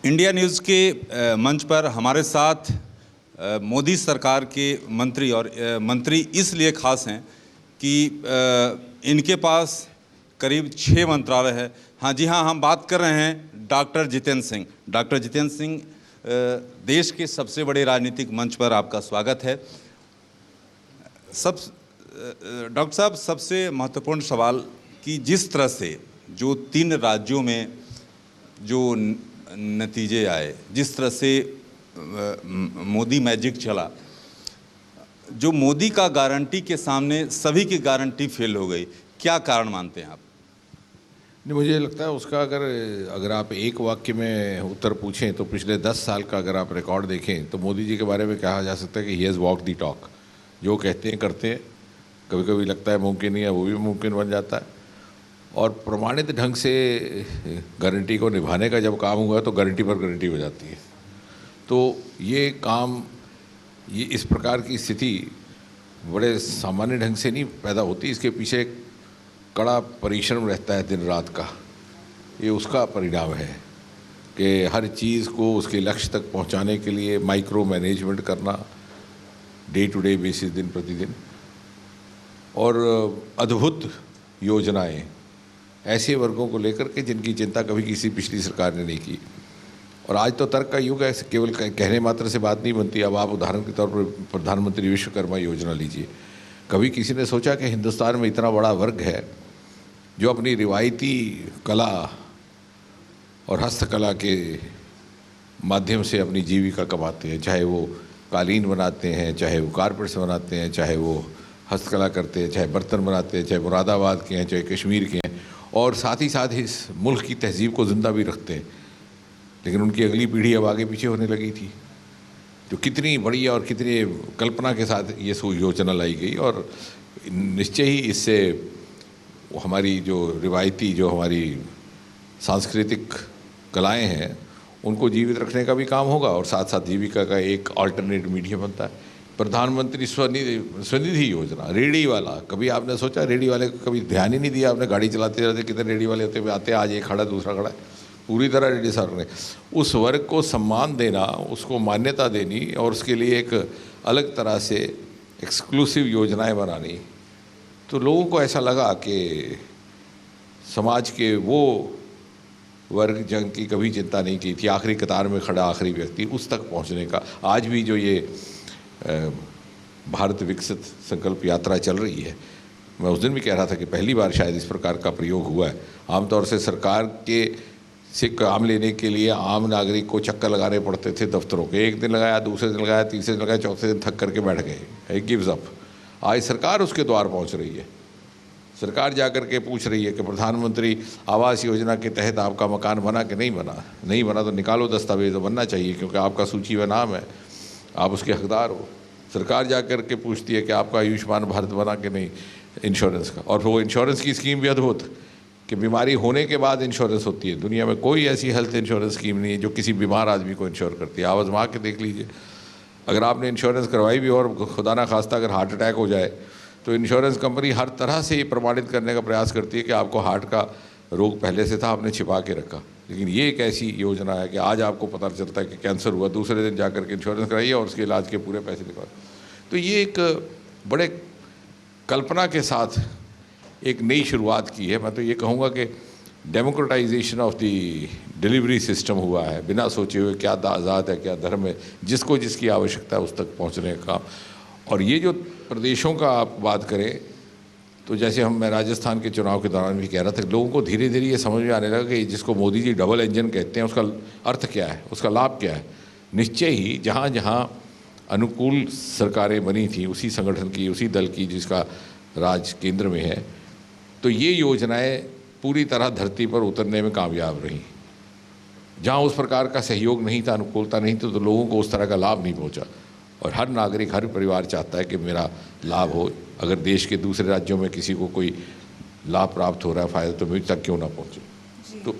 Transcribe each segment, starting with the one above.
India news के मंच पर हमारे साथ मोदी सरकार के मंत्री और मंत्री इसलिए खास हैं कि इनके पास करीब 6 मंत्रालय है। हाँ जी हाँ, हम बात कर रहे हैं डॉक्टर जितेंद्र सिंह। डॉक्टर जितेंद्र सिंह, देश के सबसे बड़े राजनीतिक मंच पर आपका स्वागत है। डॉक्टर साहब, सबसे महत्वपूर्ण सवाल कि जिस तरह से जो 3 राज्यों में जो नतीजे आए, जिस तरह से मोदी मैजिक चला, जो मोदी का गारंटी के सामने सभी की गारंटी फेल हो गई, क्या कारण मानते हैं आप? नहीं, मुझे लगता है उसका अगर आप एक वाक्य में उत्तर पूछें तो पिछले 10 साल का अगर आप रिकॉर्ड देखें तो मोदी जी के बारे में कहा जा सकता है कि he has walk the talk. जो कहते हैं करते हैं, कभी कभी लगता है मुमकिन नहीं है, वो भी मुमकिन बन जाता है। और प्रमाणित ढंग से गारंटी को निभाने का जब काम हुआ तो गारंटी पर गारंटी हो जाती है। तो ये काम, ये इस प्रकार की स्थिति बड़े सामान्य ढंग से नहीं पैदा होती, इसके पीछे एक कड़ा परिश्रम रहता है दिन रात का। ये उसका परिणाम है कि हर चीज़ को उसके लक्ष्य तक पहुंचाने के लिए माइक्रो मैनेजमेंट करना, डे टू डे बेसिस, दिन प्रतिदिन, और अद्भुत योजनाएं ऐसे वर्गों को लेकर के जिनकी चिंता कभी किसी पिछली सरकार ने नहीं की। और आज तो तर्क का युग है, केवल कहने मात्र से बात नहीं बनती। अब आप उदाहरण के तौर पर प्रधानमंत्री विश्वकर्मा योजना लीजिए। कभी किसी ने सोचा कि हिंदुस्तान में इतना बड़ा वर्ग है जो अपनी रिवायती कला और हस्तकला के माध्यम से अपनी जीविका कमाते हैं, चाहे वो कालीन बनाते हैं, चाहे वो कारपेट्स बनाते हैं, चाहे वो हस्तकला करते हैं, चाहे बर्तन बनाते हैं, चाहे मुरादाबाद के हैं, चाहे कश्मीर के हैं, और साथ ही साथ इस मुल्क की तहजीब को ज़िंदा भी रखते हैं। लेकिन उनकी अगली पीढ़ी अब आगे पीछे होने लगी थी। तो कितनी बढ़िया और कितनी कल्पना के साथ ये योजना लाई गई, और निश्चय ही इससे हमारी जो रिवायती, जो हमारी सांस्कृतिक कलाएं हैं, उनको जीवित रखने का भी काम होगा, और साथ साथ जीविका का एक अल्टरनेट मीडियम बनता है। प्रधानमंत्री स्वनिधि योजना, रेडी वाला, कभी आपने सोचा? रेडी वाले को कभी ध्यान ही नहीं दिया आपने। गाड़ी चलाते रहते कितने रेडी वाले होते आते, आज एक खड़ा दूसरा खड़ा है, पूरी तरह रेडी सर ने। उस वर्ग को सम्मान देना, उसको मान्यता देनी, और उसके लिए एक अलग तरह से एक्सक्लूसिव योजनाएं बनानी, तो लोगों को ऐसा लगा कि समाज के वो वर्ग जन की कभी चिंता नहीं की थी, आखिरी कतार में खड़ा आखिरी व्यक्ति, उस तक पहुंचने का। आज भी जो ये भारत विकसित संकल्प यात्रा चल रही है, मैं उस दिन भी कह रहा था कि पहली बार शायद इस प्रकार का प्रयोग हुआ है। आमतौर से सरकार के से काम लेने के लिए आम नागरिक को चक्कर लगाने पड़ते थे दफ्तरों के। एक दिन लगाया, दूसरे दिन लगाया, तीसरे दिन लगाया, चौथे दिन थक करके बैठ गए, गिव्स अप। आज सरकार उसके द्वार पहुंच रही है। सरकार जा कर के पूछ रही है कि प्रधानमंत्री आवास योजना के तहत आपका मकान बना कि नहीं बना? नहीं बना तो निकालो दस्तावेज, तो बनना चाहिए क्योंकि आपका सूची में नाम है, आप उसके हकदार हो। सरकार जा कर के पूछती है कि आपका आयुष्मान भारत बना कि नहीं, इंश्योरेंस का। और वो इंश्योरेंस की स्कीम भी अद्भुत कि बीमारी होने के बाद इंश्योरेंस होती है। दुनिया में कोई ऐसी हेल्थ इंश्योरेंस स्कीम नहीं है जो किसी बीमार आदमी को इंश्योर करती है। आप आजमा के देख लीजिए, अगर आपने इंश्योरेंस करवाई भी और खुदा ना खास्ता अगर हार्ट अटैक हो जाए तो इंश्योरेंस कंपनी हर तरह से ये प्रमाणित करने का प्रयास करती है कि आपको हार्ट का रोग पहले से था, आपने छिपा के रखा। लेकिन ये एक ऐसी योजना है कि आज आपको पता चलता है कि कैंसर हुआ, दूसरे दिन जाकर के इंश्योरेंस कराइए और उसके इलाज के पूरे पैसे निकाल। तो ये एक बड़े कल्पना के साथ एक नई शुरुआत की है। मैं तो ये कहूँगा कि democratisation of the delivery system हुआ है, बिना सोचे हुए क्या आज़ाद है क्या धर्म है, जिसको जिसकी आवश्यकता है उस तक पहुँचने का। और ये जो प्रदेशों का आप बात करें तो जैसे मैं राजस्थान के चुनाव के दौरान भी कह रहा था, लोगों को धीरे धीरे ये समझ में आने लगा कि जिसको मोदी जी डबल इंजन कहते हैं उसका अर्थ क्या है, उसका लाभ क्या है। निश्चय ही जहाँ जहाँ अनुकूल सरकारें बनी थी, उसी संगठन की, उसी दल की जिसका राज केंद्र में है, तो ये योजनाएं पूरी तरह धरती पर उतरने में कामयाब रहीं। जहाँ उस प्रकार का सहयोग नहीं था, अनुकूलता नहीं थी, तो लोगों को उस तरह का लाभ नहीं पहुँचा। और हर नागरिक, हर परिवार चाहता है कि मेरा लाभ हो। अगर देश के दूसरे राज्यों में किसी को कोई लाभ प्राप्त हो रहा है, फ़ायदा, तो मुझ तक क्यों ना पहुँचे। तो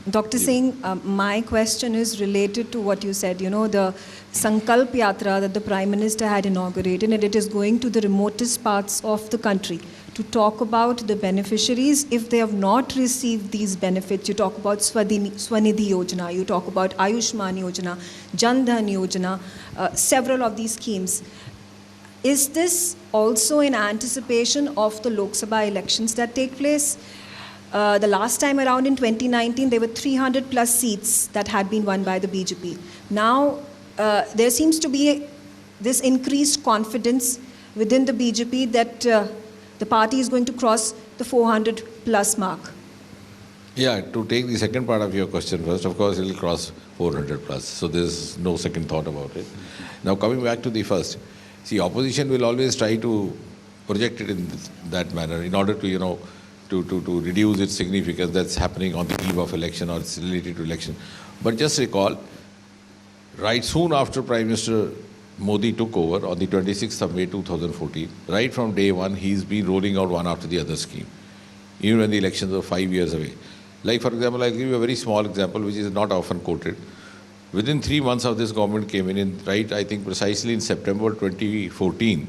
Dr. Singh, my question is related to what you said. You know, the Sankalp Yatra that the Prime Minister had inaugurated, and it is going to the remotest parts of the country to talk about the beneficiaries if they have not received these benefits. You talk about Swanidhi Yojana, you talk about Ayushman Yojana, Jan Dhan Yojana, several of these schemes. Is this also in anticipation of the Lok Sabha elections that take place? The last time around in 2019, there were 300 plus seats that had been won by the BJP. Now, there seems to be this increased confidence within the BJP that the party is going to cross the 400 plus mark. Yeah, to take the second part of your question first, of course it will cross 400 plus. So there's no second thought about it. Now coming back to the first, see, opposition will always try to project it in that manner in order to, to reduce its significance that's happening on the eve of election or it's related to election. But just recall, right soon after Prime Minister Modi took over on the 26th of May 2014, right from day one, he's been rolling out one after the other scheme, even when the elections were 5 years away. Like, for example, I'll give you a very small example, which is not often quoted. Within 3 months of this government came in, right, I think precisely in September 2014,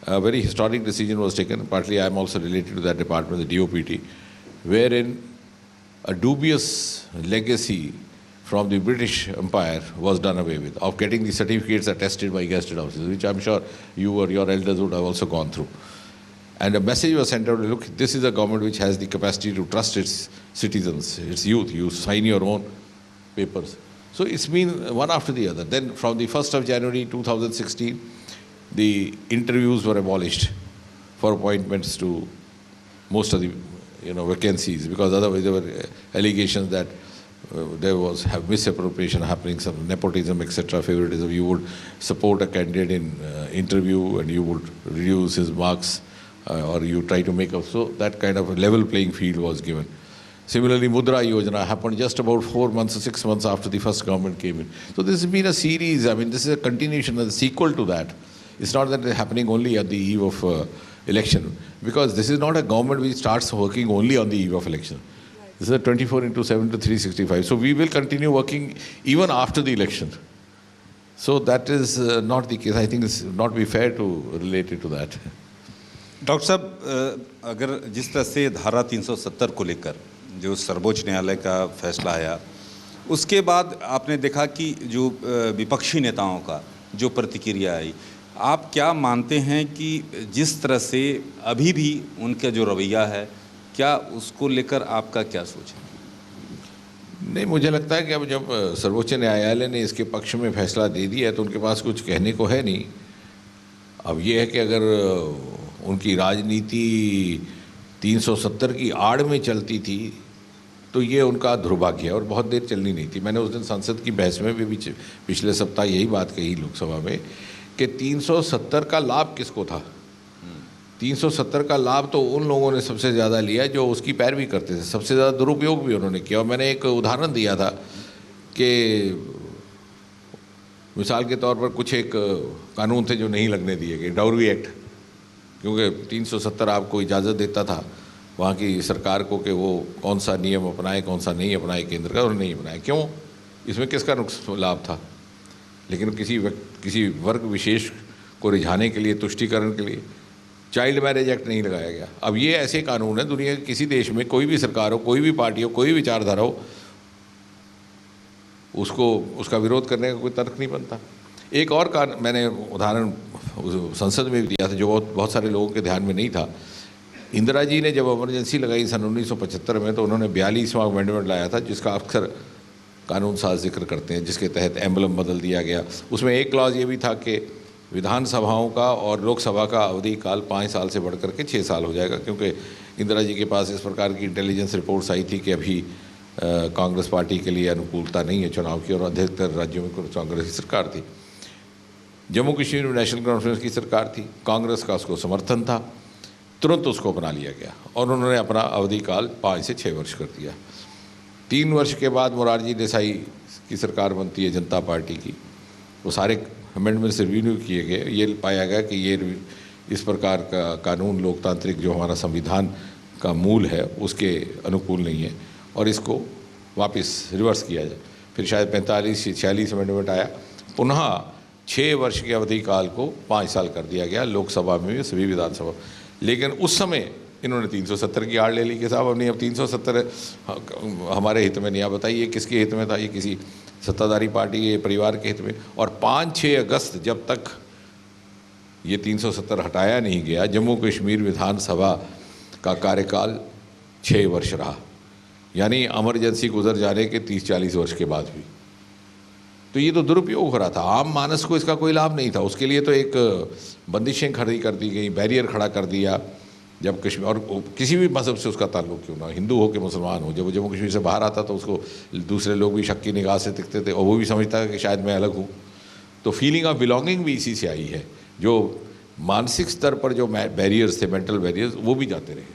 a very historic decision was taken, partly I'm also related to that department, the DOPT, wherein a dubious legacy from the British Empire was done away with, of getting the certificates attested by gazetted officers, which I'm sure you or your elders would have also gone through. And a message was sent out, look, this is a government which has the capacity to trust its citizens, its youth. You sign your own papers. So it's been one after the other. Then from the 1st of January 2016, the interviews were abolished for appointments to most of the vacancies, because otherwise there were allegations that there was misappropriation happening, some nepotism, etc., favoritism. You would support a candidate in interview and you would reduce his marks or you try to make up. So that kind of a level playing field was given. Similarly, Mudra Yojana happened just about 4 months or 6 months after the first government came in. So this has been a series. I mean, this is a continuation, a sequel to that. It's not that it's happening only at the eve of election, because this is not a government which starts working only on the eve of election. This is a 24/7 to 365. So we will continue working even after the election. So that is not the case. I think it's not be fair to relate it to that. Doctor साहब, अगर जिस तरह से धारा 370 को लेकर जो सर्वोच्च न्यायालय का फैसला आया, उसके बाद आपने देखा कि जो विपक्षी नेताओं का जो प्रतिक्रिया आई, आप क्या मानते हैं कि जिस तरह से अभी भी उनका जो रवैया है, क्या उसको लेकर आपका क्या सोच है? नहीं, मुझे लगता है कि अब जब सर्वोच्च न्यायालय ने इसके पक्ष में फैसला दे दिया है तो उनके पास कुछ कहने को है नहीं। अब ये है कि अगर उनकी राजनीति 370 की आड़ में चलती थी तो ये उनका दुर्भाग्य है और बहुत देर चलनी नहीं थी। मैंने उस दिन संसद की बहस में भी पिछले सप्ताह यही बात कही लोकसभा में कि 370 का लाभ किसको था। 370 का लाभ तो उन लोगों ने सबसे ज़्यादा लिया जो उसकी पैरवी करते थे, सबसे ज़्यादा दुरुपयोग भी उन्होंने किया। और मैंने एक उदाहरण दिया था कि मिसाल के तौर पर कुछ एक कानून थे जो नहीं लगने दिए गए, डाउरी एक्ट, क्योंकि 370 आपको इजाज़त देता था वहाँ की सरकार को कि वो कौन सा नियम अपनाए कौन सा नहीं अपनाए केंद्र का, और नहीं अपनाए। क्यों? इसमें किसका लाभ था? लेकिन किसी वर्ग विशेष को रिझाने के लिए, तुष्टीकरण के लिए चाइल्ड मैरिज एक्ट नहीं लगाया गया। अब ये ऐसे कानून है, दुनिया के किसी देश में कोई भी सरकार हो, कोई भी पार्टी हो, कोई भी विचारधारा हो, उसका विरोध करने का कोई तर्क नहीं बनता। एक और मैंने उदाहरण संसद में भी दिया था जो बहुत सारे लोगों के ध्यान में नहीं था। इंदिरा जी ने जब इमरजेंसी लगाई सन 1975 में तो उन्होंने 42वां अमेंडमेंट लाया था जिसका अक्सर कानून साज जिक्र करते हैं, जिसके तहत एम्बलम बदल दिया गया। उसमें एक क्लॉज ये भी था कि विधानसभाओं का और लोकसभा का अवधि काल 5 साल से बढ़ करके 6 साल हो जाएगा, क्योंकि इंदिरा जी के पास इस प्रकार की इंटेलिजेंस रिपोर्ट्स आई थी कि अभी कांग्रेस पार्टी के लिए अनुकूलता नहीं है चुनाव की और अधिकतर राज्यों में कांग्रेस की सरकार थी। जम्मू कश्मीर में नेशनल कॉन्फ्रेंस की सरकार थी, कांग्रेस का उसको समर्थन था, तुरंत उसको अपना लिया गया और उन्होंने अपना अवधि काल 5 से 6 वर्ष कर दिया। 3 वर्ष के बाद मोरारजी देसाई की सरकार बनती है जनता पार्टी की, वो सारे अमेंडमेंट्स रिव्यू किए गए, ये पाया गया कि ये इस प्रकार का कानून लोकतांत्रिक जो हमारा संविधान का मूल है उसके अनुकूल नहीं है और इसको वापस रिवर्स किया जाए। फिर शायद 45-46 अमेंडमेंट आया, पुनः 6 वर्ष के अवधि काल को 5 साल कर दिया गया, लोकसभा में भी सभी विधानसभा। लेकिन उस समय इन्होंने 370 की आड़ ले ली कि साहब हमने अब 370 हमारे हित में नहीं। आप बताइए किसके हित में था? ये किसी सत्ताधारी पार्टी के परिवार के हित में। और 5-6 अगस्त जब तक ये 370 हटाया नहीं गया, जम्मू कश्मीर विधानसभा का कार्यकाल 6 वर्ष रहा, यानी इमरजेंसी गुजर जाने के 30-40 वर्ष के बाद भी। तो ये तो दुरुपयोग हो रहा था, आम मानस को इसका कोई लाभ नहीं था। उसके लिए तो एक बंदिशें खड़ी कर दी गई, बैरियर खड़ा कर दिया। जब कश्मीर, और किसी भी मज़हब से उसका ताल्लुक़ क्यों ना, हिंदू हो कि मुसलमान हो, जब वो जम्मू कश्मीर से बाहर आता तो उसको दूसरे लोग भी शक की निगाह से दिखते थे और वो भी समझता है कि शायद मैं अलग हूँ। तो फीलिंग ऑफ बिलोंगिंग भी इसी से आई है। जो मानसिक स्तर पर जो बैरियर्स थे, मेंटल बैरियर्स, वो भी जाते रहे।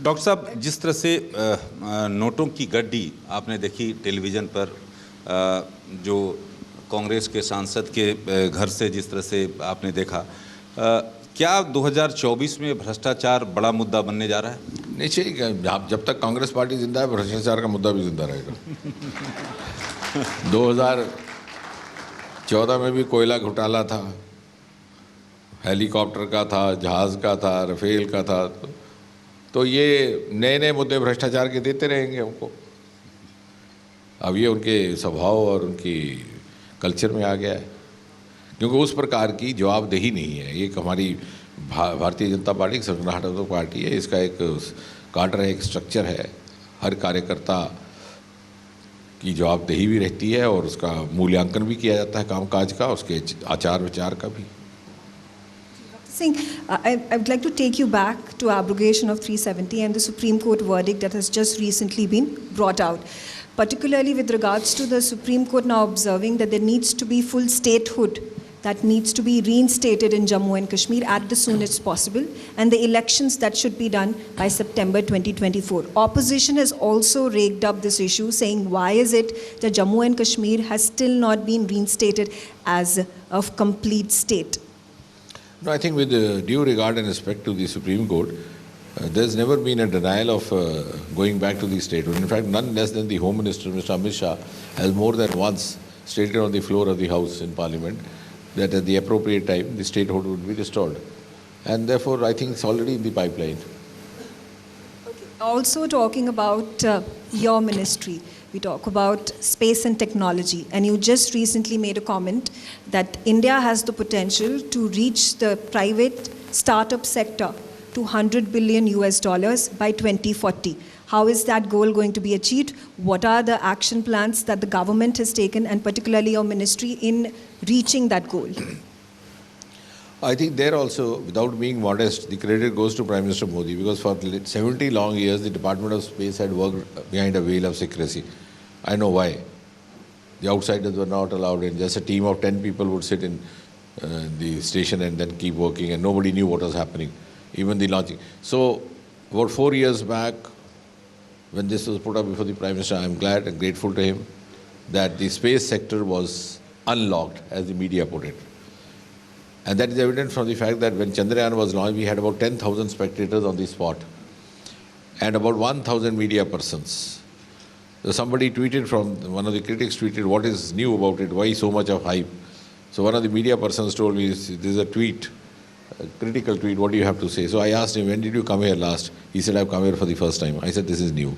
डॉक्टर साहब, जिस तरह से नोटों की गड्डी आपने देखी टेलीविज़न पर, जो कांग्रेस के सांसद के घर से जिस तरह से आपने देखा, क्या 2024 में भ्रष्टाचार बड़ा मुद्दा बनने जा रहा है? निश्चय, जब तक कांग्रेस पार्टी जिंदा है भ्रष्टाचार का मुद्दा भी जिंदा रहेगा। 2014 में भी कोयला घोटाला था, हेलीकॉप्टर का था, जहाज़ का था, राफेल का था। तो ये नए नए मुद्दे भ्रष्टाचार के देते रहेंगे हमको। अब ये उनके स्वभाव और उनकी कल्चर में आ गया है, क्योंकि उस प्रकार की जवाबदेही नहीं है। एक हमारी भारतीय जनता पार्टी एक संगठनात्मक पार्टी है, इसका एक काडर है, एक स्ट्रक्चर है। हर कार्यकर्ता की जवाबदेही भी रहती है और उसका मूल्यांकन भी किया जाता है कामकाज का, उसके आचार विचार का भी। Singh, I would like to take you back to abrogation of 370 and the Supreme Court verdict that has just recently been brought out, particularly with regards to the Supreme Court now observing that there needs to be full statehood that needs to be reinstated in Jammu and Kashmir at the soonest possible, and the elections that should be done by September 2024. Opposition has also raked up this issue, saying why is it that Jammu and Kashmir has still not been reinstated as a complete state? No, I think with due regard and respect to the Supreme Court, there's never been a denial of going back to the statehood. In fact, none less than the Home Minister, Mr. Amit Shah, has more than once stated on the floor of the House in Parliament that at the appropriate time, the statehood would be restored. And therefore, I think it's already in the pipeline. Also talking about your ministry, we talk about space and technology, and you just recently made a comment that India has the potential to reach the private startup sector to $100 billion by 2040. How is that goal going to be achieved? What are the action plans that the government has taken, and particularly your ministry, in reaching that goal? I think there also, without being modest, the credit goes to Prime Minister Modi, because for 70 long years the Department of Space had worked behind a veil of secrecy. I know why. The outsiders were not allowed in. Just a team of 10 people would sit in the station and then keep working, and nobody knew what was happening, even the launching. So about 4 years back, when this was put up before the Prime Minister, I am glad and grateful to him that the space sector was unlocked, as the media put it. And that is evident from the fact that when Chandrayaan was launched, we had about 10,000 spectators on the spot and about 1,000 media persons. So somebody tweeted, from one of the critics tweeted, what is new about it? Why so much of hype? So one of the media persons told me, this is a tweet, a critical tweet, what do you have to say? So I asked him, when did you come here last? He said, I've come here for the first time. I said, this is new.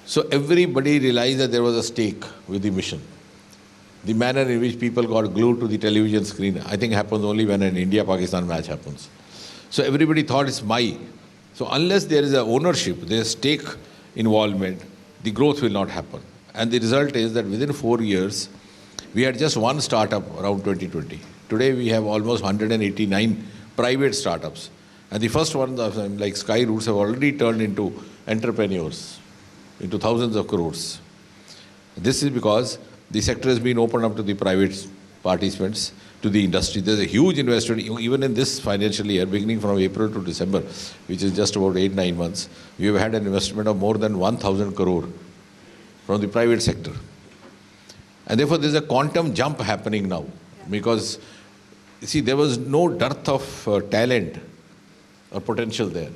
So everybody realized that there was a stake with the mission. The manner in which people got glued to the television screen, I think happens only when an India-Pakistan match happens. So everybody thought it's my. So unless there is a ownership, there is stake involvement, the growth will not happen. And the result is that within 4 years, we had just one startup around 2020. Today we have almost 189 private startups. And the first ones, like Skyroutes, have already turned into entrepreneurs, into thousands of crores. This is because the sector has been opened up to the private participants, to the industry. There's a huge investment, even in this financial year, beginning from April to December, which is just about 8-9 months. We have had an investment of more than 1,000 crore from the private sector. And therefore, there's a quantum jump happening now, because, you see, there was no dearth of talent or potential there,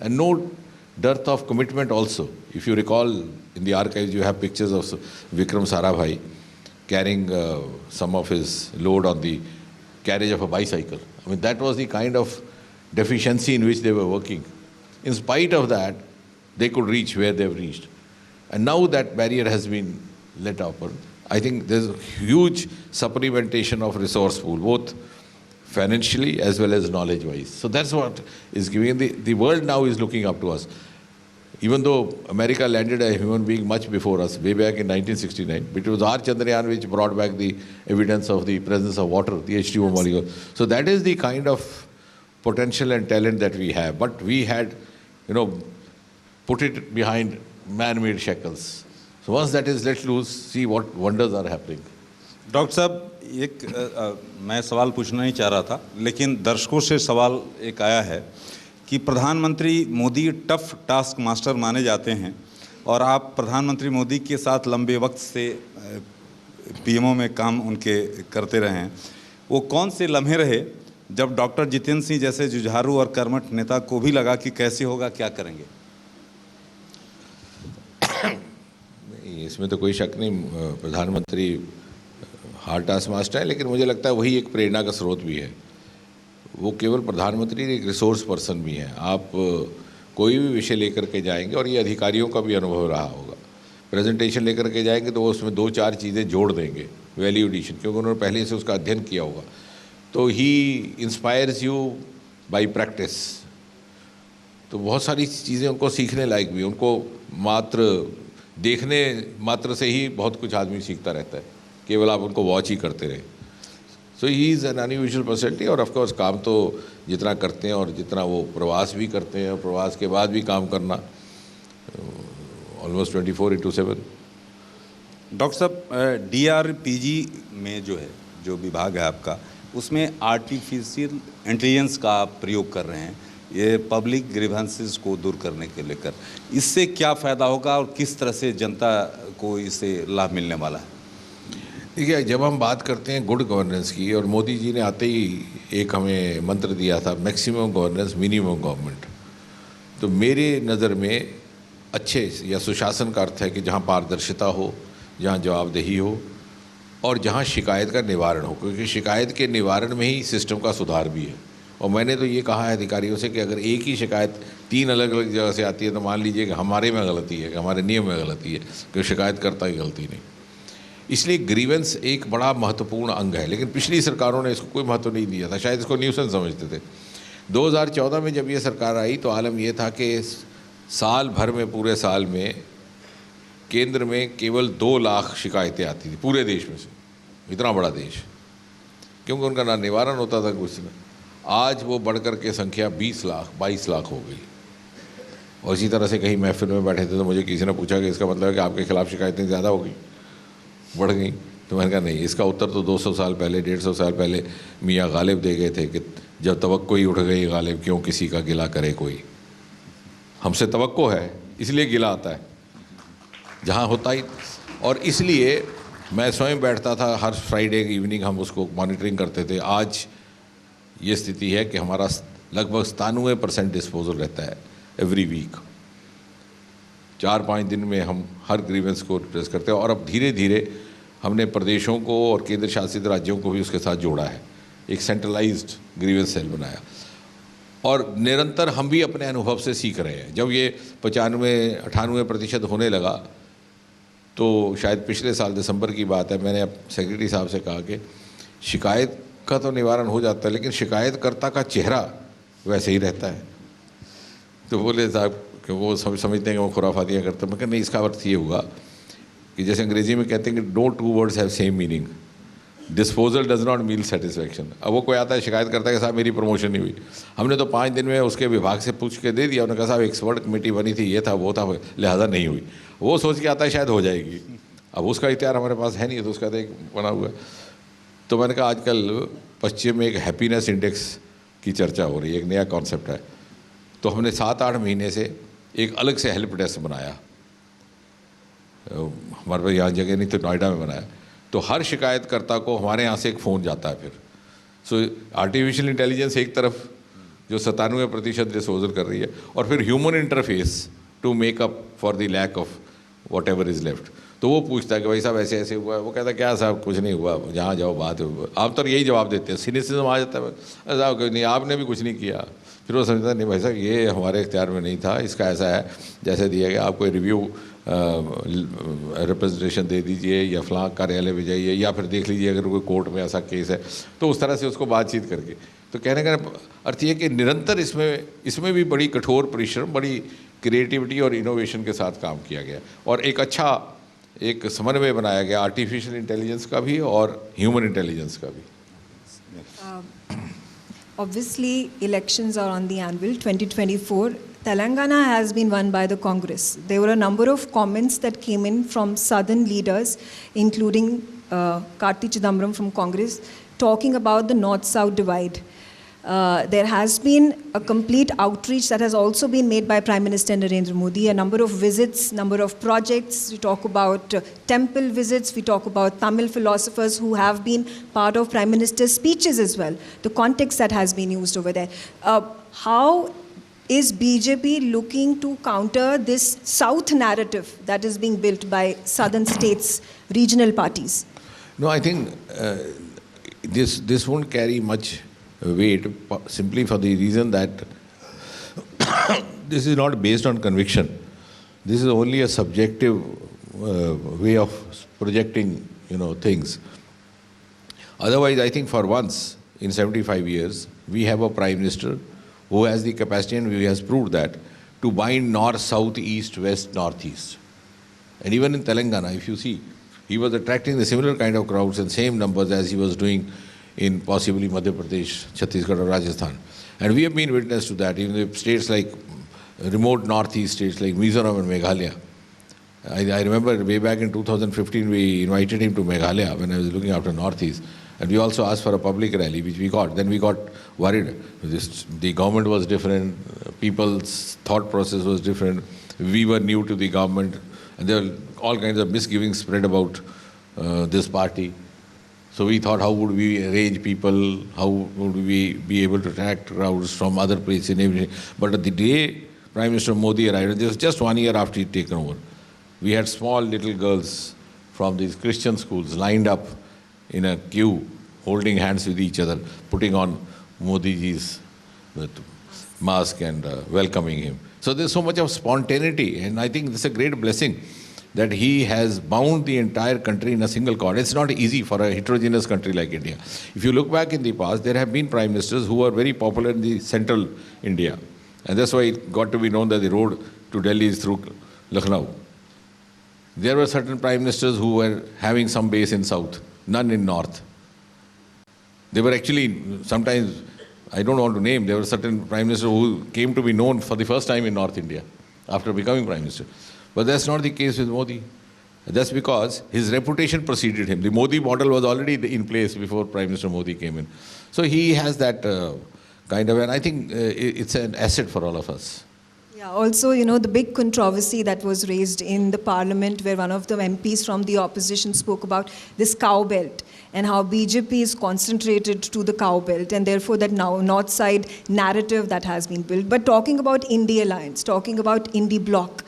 and no dearth of commitment also. If you recall, in the archives, you have pictures of Vikram Sarabhai carrying some of his load on the carriage of a bicycle. I mean, that was the kind of deficiency in which they were working. In spite of that, they could reach where they've reached. And now that barrier has been let open. I think there's a huge supplementation of resource pool, both financially as well as knowledge-wise. So that's what is giving, the world now is looking up to us. Even though America landed a human being much before us, way back in 1969, but it was our Chandrayaan which brought back the evidence of the presence of water, the H2O molecule. So that is the kind of potential and talent that we have. But we had, put it behind man-made shackles. So once that is let loose, see what wonders are happening. Doctor साहब मैं सवाल पूछना नहीं चाह रहा था, लेकिन दर्शकों से सवाल एक आया है कि प्रधानमंत्री मोदी टफ टास्क मास्टर माने जाते हैं और आप प्रधानमंत्री मोदी के साथ लंबे वक्त से पीएमओ में काम उनके करते रहे हैं। वो कौन से लम्हे रहे जब डॉक्टर जितेंद्र सिंह जैसे जुझारू और कर्मठ नेता को भी लगा कि कैसे होगा, क्या करेंगे? इसमें तो कोई शक नहीं, प्रधानमंत्री हार्ड टास्क मास्टर है, लेकिन मुझे लगता है वही एक प्रेरणा का स्रोत भी है। वो केवल प्रधानमंत्री एक रिसोर्स पर्सन भी हैं। आप कोई भी विषय लेकर के जाएंगे, और ये अधिकारियों का भी अनुभव रहा होगा, प्रेजेंटेशन लेकर के जाएंगे तो वो उसमें 2-4 चीज़ें जोड़ देंगे, वैल्यू एडिशन, क्योंकि उन्होंने पहले से उसका अध्ययन किया होगा। तो ही इंस्पायर्स यू बाय प्रैक्टिस। तो बहुत सारी चीज़ें उनको सीखने लायक भी, उनको मात्र देखने मात्र से ही बहुत कुछ आदमी सीखता रहता है, केवल आप उनको वॉच ही करते रहे। So he is an unusual personality. और ऑफकोर्स काम तो जितना करते हैं और जितना वो प्रवास भी करते हैं और प्रवास के बाद भी काम करना, ऑलमोस्ट 24/7। डॉक्टर साहब, DRPG में जो विभाग है आपका, उसमें आर्टिफिशियल इंटेलिजेंस का आप प्रयोग कर रहे हैं, ये पब्लिक ग्रीवेंसेस को दूर करने के लेकर, इससे क्या फ़ायदा होगा और किस तरह से जनता को इससे लाभ मिलने वाला है? देखिए, जब हम बात करते हैं गुड गवर्नेंस की, और मोदी जी ने आते ही एक हमें मंत्र दिया था, मैक्सिमम गवर्नेंस मिनिमम गवर्नमेंट। तो मेरे नज़र में अच्छे या सुशासन का अर्थ है कि जहाँ पारदर्शिता हो, जहाँ जवाबदेही हो और जहाँ शिकायत का निवारण हो, क्योंकि शिकायत के निवारण में ही सिस्टम का सुधार भी है। और मैंने तो ये कहा है अधिकारियों से कि अगर एक ही शिकायत 3 अलग अलग जगह से आती है तो मान लीजिए कि हमारे में गलती है, कि हमारे नियम में गलती है, कि शिकायतकर्ता की गलती नहीं। इसलिए ग्रीवेंस एक बड़ा महत्वपूर्ण अंग है, लेकिन पिछली सरकारों ने इसको कोई महत्व नहीं दिया था, शायद इसको न्यूसेंस समझते थे। 2014 में जब ये सरकार आई तो आलम ये था कि साल भर में, पूरे साल में केंद्र में केवल 2 लाख शिकायतें आती थी पूरे देश में से, इतना बड़ा देश, क्योंकि उनका ना निवारण होता था कुछ ना। आज वो बढ़कर के संख्या 20 लाख 22 लाख हो गई। और इसी तरह से कहीं महफिल में बैठे थे तो मुझे किसी ने पूछा कि इसका मतलब है कि आपके खिलाफ शिकायतें ज़्यादा हो गई, बढ़ गई? तो मैंने कहा नहीं, इसका उत्तर तो 200 साल पहले, 150 साल पहले मियाँ गालिब दे गए थे कि जब तवक्को ही उठ गई गालिब, क्यों किसी का गिला करे कोई। हमसे तवक्को है इसलिए गिला आता है, जहाँ होता ही। और इसलिए मैं स्वयं बैठता था, हर फ्राइडे की इवनिंग हम उसको मॉनिटरिंग करते थे। आज ये स्थिति है कि हमारा लगभग 97% डिस्पोजल रहता है एवरी वीक। 4-5 दिन में हम हर ग्रीवेंस को एड्रेस करते हैं। और अब धीरे धीरे हमने प्रदेशों को और केंद्र शासित राज्यों को भी उसके साथ जोड़ा है, एक सेंट्रलाइज्ड ग्रीवेंस सेल बनाया। और निरंतर हम भी अपने अनुभव से सीख रहे हैं। जब ये 95-98% होने लगा तो शायद पिछले साल दिसंबर की बात है, मैंने अब सेक्रेटरी साहब से कहा कि शिकायत का तो निवारण हो जाता है, लेकिन शिकायतकर्ता का चेहरा वैसे ही रहता है। तो बोले साहब कि वो समझते हैं कि वो खुराफातियाँ करते हैं। मैं कहा नहीं, इसका अर्थ ये हुआ कि जैसे अंग्रेजी में कहते हैं कि no 2 words have same meaning, disposal does not mean satisfaction. अब वो कोई आता है शिकायत करता है कि साहब मेरी प्रमोशन नहीं हुई, हमने तो 5 दिन में उसके विभाग से पूछ के दे दिया, उन्होंने कहा साहब एक्सपर्ट कमेटी बनी थी, ये था वो था, लिहाजा नहीं हुई। वो सोच के आता है शायद हो जाएगी, अब उसका इख्तियार हमारे पास है नहीं, तो उसका तो एक बना हुआ है। तो मैंने कहा आजकल पश्चिम में एक हैप्पीनेस इंडेक्स की चर्चा हो रही है, एक नया कॉन्सेप्ट है। तो हमने 7-8 महीने से एक अलग से हेल्प डेस्क बनाया, हमारे पास यहाँ जगह नहीं तो नोएडा में बनाया। तो हर शिकायतकर्ता को हमारे यहाँ से एक फ़ोन जाता है। फिर सो आर्टिफिशियल इंटेलिजेंस एक तरफ जो 97% डिस्पोजल कर रही है, और फिर human interface to make up for the lack of whatever is left. तो वो पूछता है कि भाई साहब ऐसे ऐसे हुआ है, वो कहता है क्या साहब कुछ नहीं हुआ, जहाँ जाओ बात है। आप तो यही जवाब देते हैं, सिनिसिज्म आ जाता है, साहब नहीं आपने भी कुछ नहीं किया, फिर वो समझता नहीं भाई साहब ये हमारे इख्तियार में नहीं था, इसका ऐसा है जैसे दिया गया, आपको रिव्यू रिप्रेजेंटेशन दे दीजिए या फलां कार्यालय में जाइए या फिर देख लीजिए अगर कोई कोर्ट में ऐसा केस है, तो उस तरह से उसको बातचीत करके। तो कहने का अर्थ ये कि निरंतर इसमें भी बड़ी कठोर परिश्रम, बड़ी क्रिएटिविटी और इनोवेशन के साथ काम किया गया और एक अच्छा एक समन्वय बनाया गया आर्टिफिशियल इंटेलिजेंस का भी और ह्यूमन इंटेलिजेंस का भी। Obviously, elections are on the anvil. 2024, Telangana has been won by the Congress. There were a number of comments that came in from southern leaders, including Karti Chidambaram from Congress, talking about the north-south divide. There has been a complete outreach that has also been made by Prime Minister Narendra Modi, a number of visits, number of projects. We talk about temple visits, we talk about Tamil philosophers who have been part of Prime Minister's speeches as well, the context that has been used over there. How is BJP looking to counter this South narrative that is being built by southern states, regional parties? No, I think this won't carry much weight simply for the reason that this is not based on conviction. This is only a subjective way of projecting, things. Otherwise, I think for once in 75 years, we have a Prime Minister who has the capacity, and he has proved that, to bind north, south, east, west, northeast. And even in Telangana, if you see, he was attracting the similar kind of crowds and same numbers as he was doing in possibly Madhya Pradesh, Chhattisgarh or Rajasthan. And we have been witness to that. Even in states like remote northeast states like Mizoram and Meghalaya. I remember way back in 2015 we invited him to Meghalaya when I was looking after northeast. And we also asked for a public rally, which we got. Then we got worried. The government was different, people's thought process was different. We were new to the government. And there were all kinds of misgivings spread about this party. So we thought, how would we arrange people? How would we be able to attract crowds from other places and everything? But the day Prime Minister Modi arrived, this was just 1 year after he'd taken over, we had small little girls from these Christian schools lined up in a queue, holding hands with each other, putting on Modi ji's mask and welcoming him. So there's so much of spontaneity, and I think this is a great blessing that he has bound the entire country in a single cord. It's not easy for a heterogeneous country like India. If you look back in the past, there have been prime ministers who were very popular in the central India. And that's why it got to be known that the road to Delhi is through Lucknow. There were certain prime ministers who were having some base in south, none in north. They were actually, sometimes, I don't want to name, there were certain prime ministers who came to be known for the first time in North India after becoming prime minister. But that's not the case with Modi. That's because his reputation preceded him. The Modi model was already in place before Prime Minister Modi came in. So he has that kind of, and I think it's an asset for all of us. Yeah, also, the big controversy that was raised in the parliament where one of the MPs from the opposition spoke about this cow belt and how BJP is concentrated to the cow belt and therefore that now north side narrative that has been built. But talking about India Alliance, talking about India Bloc,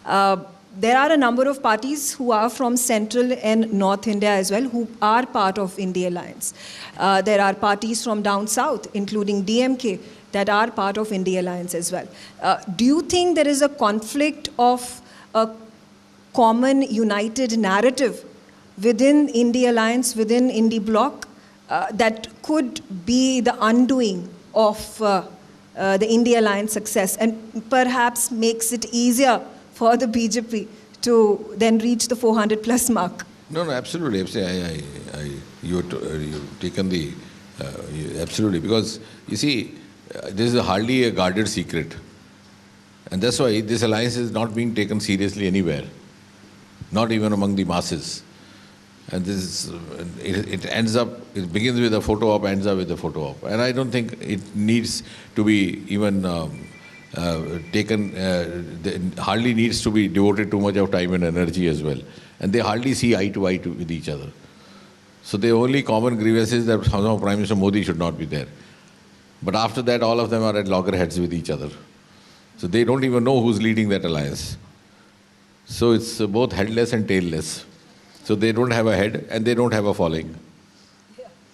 there are a number of parties who are from Central and North India as well, who are part of India Alliance. There are parties from down south, including DMK, that are part of India Alliance as well. Do you think there is a conflict of a common united narrative within India Alliance, within India Bloc, that could be the undoing of the India Alliance success and perhaps makes it easier for the BJP to then reach the 400 plus mark? No, absolutely. You've taken the, absolutely, because you see, this is hardly a guarded secret. And that's why this alliance is not being taken seriously anywhere, not even among the masses. And this, it ends up, it begins with a photo op, ends up with a photo op. And I don't think it needs to be even hardly needs to be devoted too much of time and energy as well. And they hardly see eye to eye with each other. So the only common grievance is that somehow Prime Minister Modi should not be there. But after that, all of them are at loggerheads with each other. So they don't even know who's leading that alliance. So it's both headless and tailless. So they don't have a head and they don't have a following.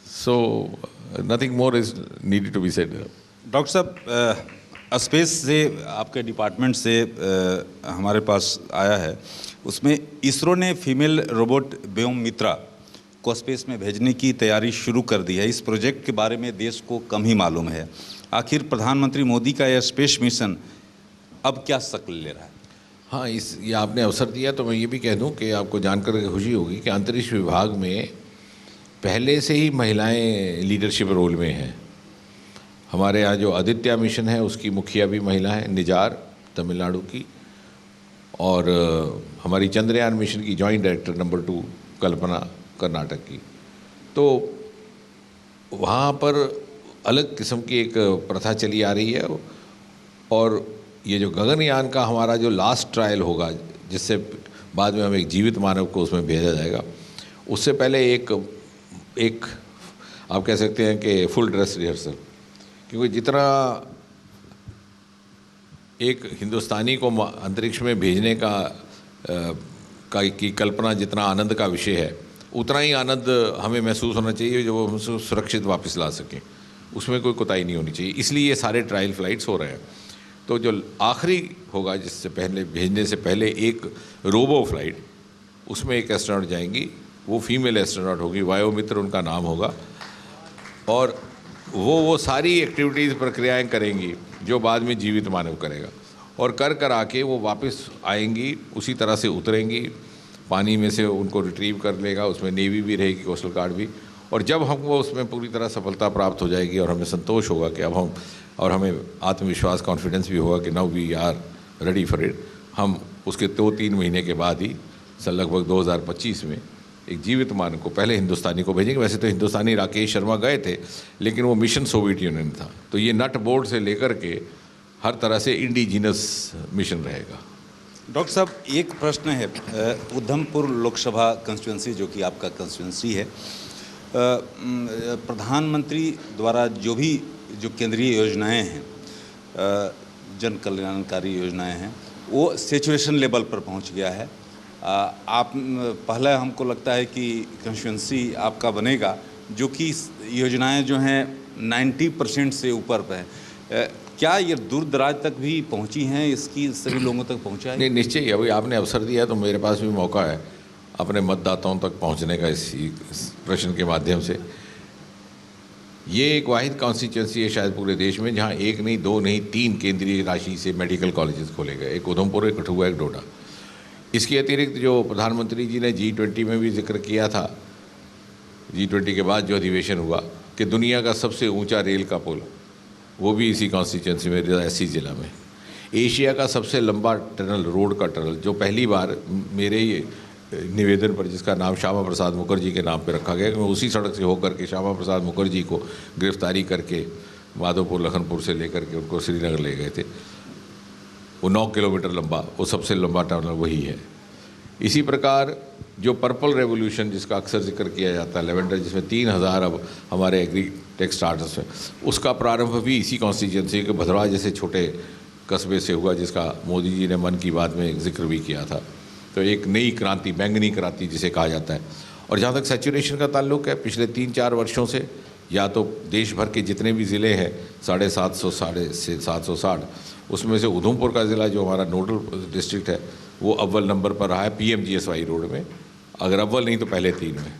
So nothing more is needed to be said. Doctor साहब, space से आपके department से हमारे पास आया है, उसमें इसरो ने female robot व्योम मित्रा को स्पेस में भेजने की तैयारी शुरू कर दी है। इस प्रोजेक्ट के बारे में देश को कम ही मालूम है। आखिर प्रधानमंत्री मोदी का यह स्पेस मिशन अब क्या शक्ल ले रहा है? हाँ, ये आपने अवसर दिया तो मैं ये भी कह दूं कि आपको जानकर के खुशी होगी कि अंतरिक्ष विभाग में पहले से ही महिलाएं लीडरशिप रोल में हैं। हमारे यहाँ जो आदित्य मिशन है उसकी मुखिया भी महिला है, निजार तमिलनाडु की, और हमारी चंद्रयान मिशन की जॉइंट डायरेक्टर नंबर 2 कल्पना कर्नाटक की। तो वहाँ पर अलग किस्म की एक प्रथा चली आ रही है। और ये जो गगनयान का हमारा जो लास्ट ट्रायल होगा, जिससे बाद में हम एक जीवित मानव को उसमें भेजा जाएगा, उससे पहले एक आप कह सकते हैं कि फुल ड्रेस रिहर्सल, क्योंकि जितना एक हिंदुस्तानी को अंतरिक्ष में भेजने की कल्पना जितना आनंद का विषय है, उतना ही आनंद हमें महसूस होना चाहिए जो हम सुरक्षित वापस ला सकें। उसमें कोई कोताही नहीं होनी चाहिए, इसलिए ये सारे ट्रायल फ्लाइट्स हो रहे हैं। तो जो आखिरी होगा, जिससे पहले भेजने से पहले एक रोबो फ्लाइट, उसमें एक एस्ट्रोनॉट जाएंगी, वो फीमेल एस्ट्रोनॉट होगी, वायुमित्र उनका नाम होगा, और वो सारी एक्टिविटीज़ प्रक्रियाएं करेंगी जो बाद में जीवित मानव करेगा। और कर आके वो वापस आएंगी, उसी तरह से उतरेंगी, पानी में से उनको रिट्रीव कर लेगा, उसमें नेवी भी रहेगी, कोस्टल गार्ड भी। और जब हमको उसमें पूरी तरह सफलता प्राप्त हो जाएगी और हमें संतोष होगा कि अब हम, और हमें आत्मविश्वास कॉन्फिडेंस भी होगा कि now we are ready for it, हम उसके 2-3 महीने के बाद ही लगभग 2025 में एक जीवित मानव को, पहले हिंदुस्तानी को भेजेंगे। वैसे तो हिंदुस्तानी राकेश शर्मा गए थे, लेकिन वो मिशन सोवियत यूनियन था। तो ये नट बोर्ड से लेकर के हर तरह से इंडिजिनस मिशन रहेगा। डॉक्टर साहब, एक प्रश्न है। उधमपुर लोकसभा कंस्टिट्यूंसी जो कि आपका कंस्टिट्यूंसी है, प्रधानमंत्री द्वारा जो केंद्रीय योजनाएं हैं, जन कल्याणकारी योजनाएं हैं, वो सैचुरेशन लेवल पर पहुंच गया है। आप पहले हमको लगता है कि कंस्टिट्यूंसी आपका बनेगा जो कि योजनाएं जो हैं 90% से ऊपर पे है। क्या ये दूर दराज तक भी पहुंची हैं? इसकी सभी लोगों तक पहुंचा है? नहीं, निश्चय ही। अभी आपने अवसर दिया तो मेरे पास भी मौका है अपने मतदाताओं तक पहुंचने का इस प्रश्न के माध्यम से। ये एक वाहिद कॉन्स्टिट्यूंसी है शायद पूरे देश में जहां 1 नहीं, 2 नहीं, 3 केंद्रीय राशि से मेडिकल कॉलेजेस खोले गए। एक उधमपुर, एक कठुआ, एक डोडा। इसके अतिरिक्त जो प्रधानमंत्री जी ने G20 में भी जिक्र किया था, G20 के बाद जो अधिवेशन हुआ, कि दुनिया का सबसे ऊंचा रेल का पुल, वो भी इसी कॉन्स्टिट्यूंसी में, रियासी ज़िला में। एशिया का सबसे लंबा टनल, रोड का टनल, जो पहली बार मेरे निवेदन पर, जिसका नाम श्यामा प्रसाद मुखर्जी के नाम पर रखा गया, कि मैं उसी सड़क से होकर के श्यामा प्रसाद मुखर्जी को गिरफ्तारी करके माधोपुर, लखनपुर से लेकर के उनको श्रीनगर ले गए थे। वो 9 किलोमीटर लंबा, वो सबसे लंबा टनल वही है। इसी प्रकार जो पर्पल रेवोल्यूशन जिसका अक्सर जिक्र किया जाता है, लेवेंडर, जिसमें 3000 अब हमारे एग्री टेक स्टार्टअप्स हैं, उसका प्रारंभ भी इसी कॉन्स्टिट्यूंसी के भद्रवाह जैसे छोटे कस्बे से हुआ, जिसका मोदी जी ने मन की बात में जिक्र भी किया था। तो एक नई क्रांति, बैंगनी क्रांति जिसे कहा जाता है। और जहाँ तक सैचुरेशन का ताल्लुक है, पिछले 3-4 वर्षों से या तो देश भर के जितने भी ज़िले हैं 750, उसमें से उधमपुर का ज़िला जो हमारा नोडल डिस्ट्रिक्ट है, वो अव्वल नंबर पर रहा है PMGSY रोड में, अगर अव्वल नहीं तो पहले 3 में।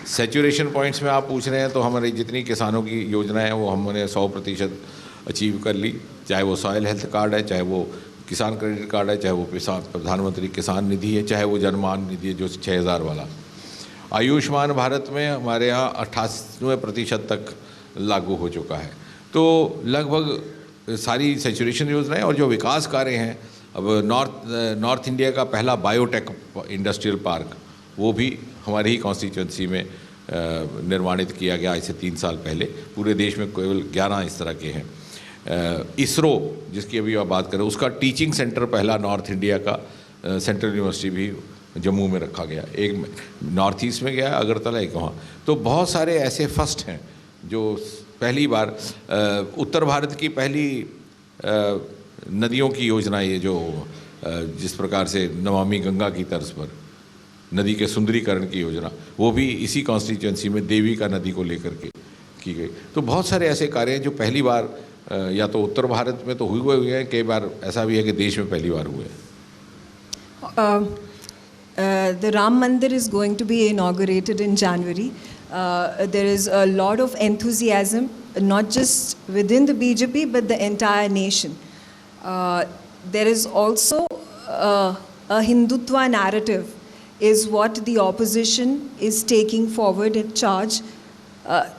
सैचुरेशन पॉइंट्स में आप पूछ रहे हैं तो हमारी जितनी किसानों की योजना है वो हमने 100% अचीव कर ली। चाहे वो सॉयल हेल्थ कार्ड है, चाहे वो किसान क्रेडिट कार्ड है, चाहे वो प्रधानमंत्री किसान निधि है, चाहे वो जनमान निधि है जो 6000 वाला। आयुष्मान भारत में हमारे यहाँ 98% तक लागू हो चुका है। तो लगभग सारी सैचुरेशन योजनाएं और जो विकास कार्य हैं, अब नॉर्थ इंडिया का पहला बायोटेक इंडस्ट्रियल पार्क, वो भी हमारी ही कॉन्स्टिट्यूंसी में निर्माणित किया गया आज से 3 साल पहले। पूरे देश में केवल 11 इस तरह के हैं। इसरो जिसकी अभी आप बात करें, उसका टीचिंग सेंटर पहला नॉर्थ इंडिया का सेंट्रल यूनिवर्सिटी भी जम्मू में रखा गया। एक नॉर्थ ईस्ट में गया, अगरतला, एक वहाँ। तो बहुत सारे ऐसे फर्स्ट हैं जो पहली बार उत्तर भारत की पहली नदियों की योजना, ये जो जिस प्रकार से नमामि गंगा की तर्ज पर नदी के सुंदरीकरण की योजना, वो भी इसी कॉन्स्टिट्यूंसी में देविका नदी को लेकर के की गई। तो बहुत सारे ऐसे कार्य हैं जो पहली बार या तो उत्तर भारत में तो हुए हैं, कई बार ऐसा भी है कि देश में पहली बार हुए हैं। The Ram Mandir is going to be inaugurated in January. There is a lot of enthusiasm, not just within the BJP, but the entire nation. There is also a Hindutva narrative is what the opposition is taking forward in charge,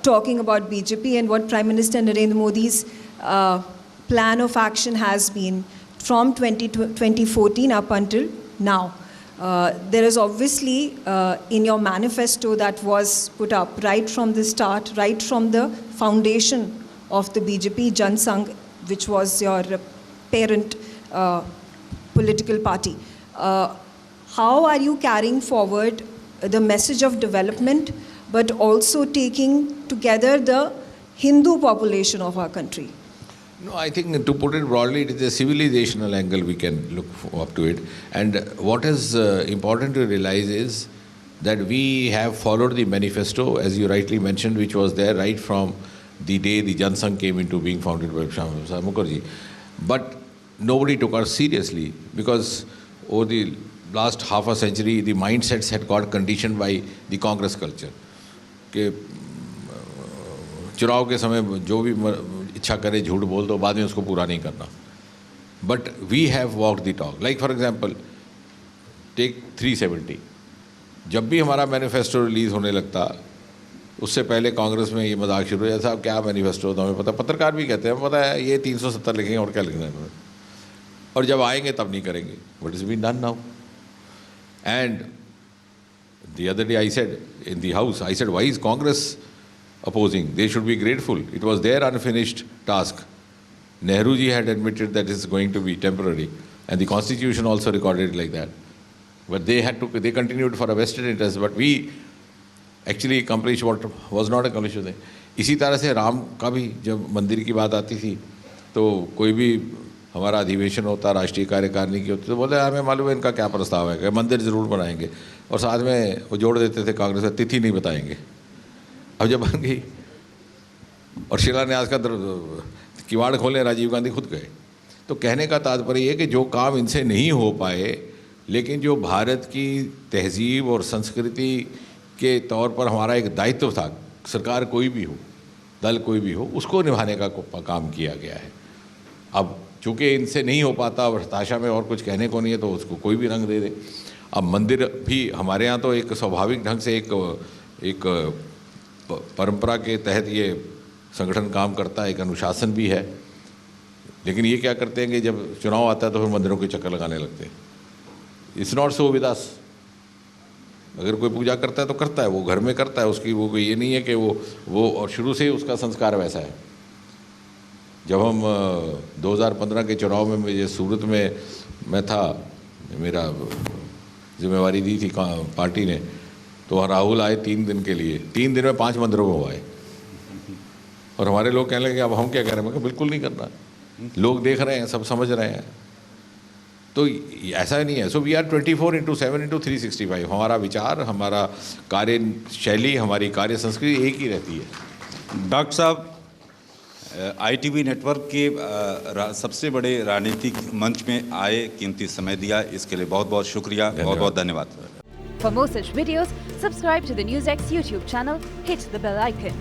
talking about BJP and what Prime Minister Narendra Modi's plan of action has been from 2014 up until now. There is obviously in your manifesto that was put up right from the start, right from the foundation of the BJP, Jan Sangh, which was your parent political party. How are you carrying forward the message of development, but also taking together the Hindu population of our country? No, I think to put it broadly, it is a civilizational angle we can look up to it. And what is important to realize is that we have followed the manifesto, as you rightly mentioned, which was there right from the day the Jan Sangh came into being founded by Shyama Prasad Mukherjee. But nobody took us seriously because over the last half a century, the mindsets had got conditioned by the Congress culture. कि चुनाव के समय जो भी इच्छा करे झूठ बोल दो, बाद में उसको पूरा नहीं करना. But we have walked the talk. Like for example take 370. जब भी हमारा मैनिफेस्टो रिलीज़ होने लगता, उससे पहले कांग्रेस में ये मजाक शुरू हो जाता, साहब क्या मैनिफेस्टो तो हमें पता, पत्रकार भी कहते हैं पता है ये 370 लिखेंगे और क्या लिखना है, और जब आएंगे तब नहीं करेंगे. What is been done now? And the other day I said in the house, I said, why is Congress opposing? They should be grateful. It was their unfinished task. Nehru ji had admitted that it's going to be temporary, and the constitution also recorded it like that. But they continued for a vested interest, but we actually accomplished what was not accomplished. इसी तरह से राम का भी जब मंदिर की बात आती थी तो कोई भी हमारा अधिवेशन होता, राष्ट्रीय कार्यकारिणी की होती, तो बोले हमें मालूम है इनका क्या प्रस्ताव है, मंदिर ज़रूर बनाएंगे, और साथ में वो जोड़ देते थे कांग्रेस में तिथि नहीं बताएंगे. अब जब बन गई और शिलान्यास का किवाड़ खोले, राजीव गांधी खुद गए. तो कहने का तात्पर्य है कि जो काम इनसे नहीं हो पाए, लेकिन जो भारत की तहजीब और संस्कृति के तौर पर हमारा एक दायित्व था, सरकार कोई भी हो, दल कोई भी हो, उसको निभाने का काम किया गया है. अब चूँकि इनसे नहीं हो पाता और हताशा में और कुछ कहने को नहीं है तो उसको कोई भी रंग दे दे. अब मंदिर भी हमारे यहाँ तो एक स्वाभाविक ढंग से एक परंपरा के तहत ये संगठन काम करता है, एक अनुशासन भी है. लेकिन ये क्या करते हैं कि जब चुनाव आता है तो फिर मंदिरों के चक्कर लगाने लगते हैं. It's not so with us. अगर कोई पूजा करता है तो करता है, वो घर में करता है, उसकी वो ये नहीं है कि वो और शुरू से ही उसका संस्कार वैसा है. जब हम 2015 के चुनाव में मुझे सूरत में मैं था, मेरा जिम्मेवारी दी थी पार्टी ने, तो राहुल आए 3 दिन के लिए, 3 दिन में 5 मंदिरों में आए. और हमारे लोग कहने लगे अब हम क्या कह रहे हैं. मैं कहा बिल्कुल नहीं करना, लोग देख रहे हैं, सब समझ रहे हैं. तो ऐसा नहीं है. So we are 24/7/365. हमारा विचार, हमारा कार्य शैली, हमारी कार्य संस्कृति एक ही रहती है. डॉक्टर साहब, ITV नेटवर्क के सबसे बड़े राजनीतिक मंच में आए, कीमती समय दिया, इसके लिए बहुत बहुत शुक्रिया, बहुत बहुत धन्यवाद. For more such videos, subscribe to the NewsX YouTube channel, hit the bell icon.